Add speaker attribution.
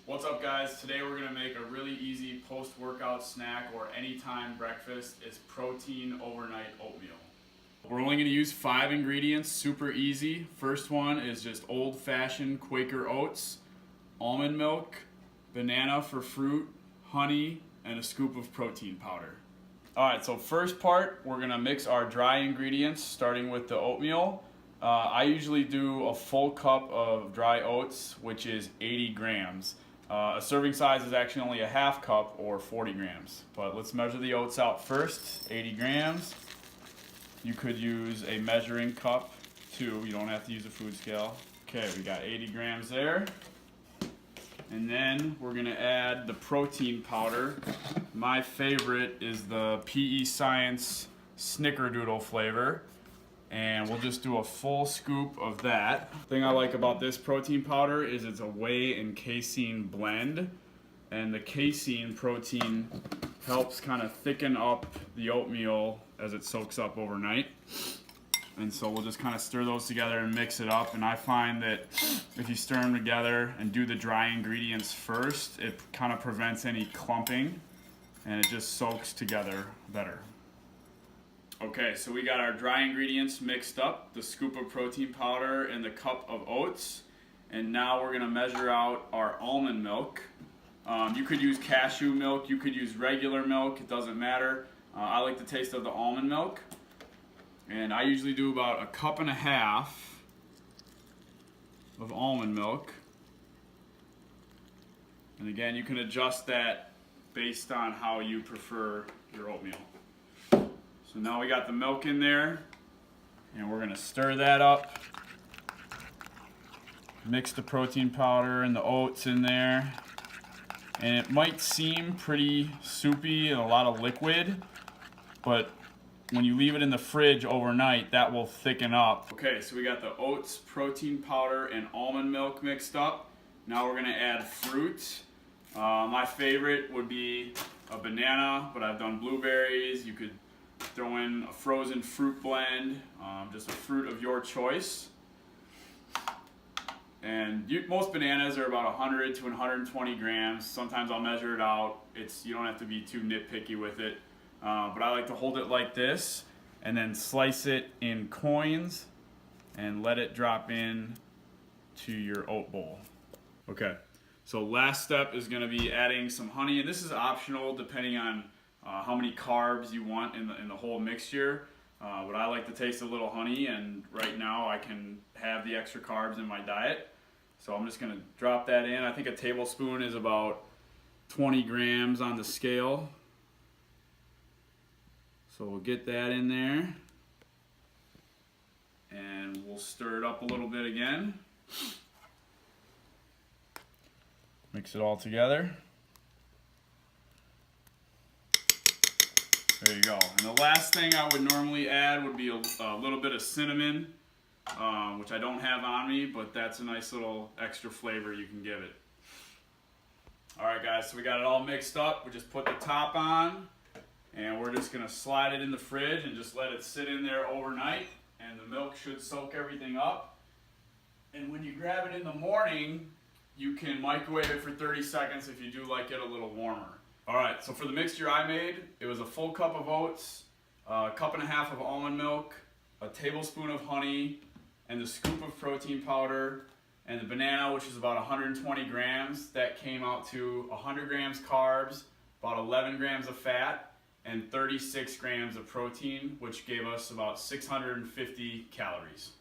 Speaker 1: What's up, guys? Today we're going to make a really easy post-workout snack or anytime breakfast. It's protein overnight oatmeal. We're only going to use 5 ingredients, super easy. First one is just old-fashioned Quaker oats, almond milk, banana for fruit, honey, and a scoop of protein powder. Alright, so first part, we're going to mix our dry ingredients starting with the oatmeal. I usually do a full cup of dry oats, which is 80 grams. A serving size is actually only a half cup or 40 grams. But let's measure the oats out first, 80 grams. You could use a measuring cup too, you don't have to use a food scale. Okay, we got 80 grams there. And then we're gonna add the protein powder. My favorite is the PE Science Snickerdoodle flavor. And we'll just do a full scoop of that. The thing I like about this protein powder is it's a whey and casein blend. And the casein protein helps kind of thicken up the oatmeal as it soaks up overnight. And so we'll just kind of stir those together and mix it up. And I find that if you stir them together and do the dry ingredients first, it kind of prevents any clumping and it just soaks together better. Okay, so we got our dry ingredients mixed up, the scoop of protein powder and the cup of oats. And now we're gonna measure out our almond milk. You could use cashew milk, you could use regular milk, it doesn't matter. I like the taste of the almond milk. And I usually do about a cup and a half of almond milk. And again, you can adjust that based on how you prefer your oatmeal. So now we got the milk in there, and we're gonna stir that up. Mix the protein powder and the oats in there. And it might seem pretty soupy and a lot of liquid, but when you leave it in the fridge overnight, that will thicken up. Okay, so we got the oats, protein powder, and almond milk mixed up. Now we're gonna add fruit. My favorite would be a banana, but I've done blueberries. You could throw in a frozen fruit blend, just a fruit of your choice. And most bananas are about 100 to 120 grams. Sometimes I'll measure it out. You don't have to be too nitpicky with it. But I like to hold it like this and then slice it in coins and let it drop in to your oat bowl. Okay, so last step is going to be adding some honey, and this is optional depending on how many carbs you want in the whole mixture. But I like the taste of a little honey, and right now I can have the extra carbs in my diet. So I'm just going to drop that in. I think a tablespoon is about 20 grams on the scale. So we'll get that in there. And we'll stir it up a little bit again. Mix it all together. There you go. And the last thing I would normally add would be a little bit of cinnamon, which I don't have on me, but that's a nice little extra flavor you can give it. Alright guys, so we got it all mixed up. We just put the top on, and we're just going to slide it in the fridge and just let it sit in there overnight, and the milk should soak everything up. And when you grab it in the morning, you can microwave it for 30 seconds if you do like it a little warmer. Alright, so for the mixture I made, it was a full cup of oats, a cup and a half of almond milk, a tablespoon of honey, and the scoop of protein powder, and the banana, which is about 120 grams. That came out to 100 grams carbs, about 11 grams of fat, and 36 grams of protein, which gave us about 650 calories.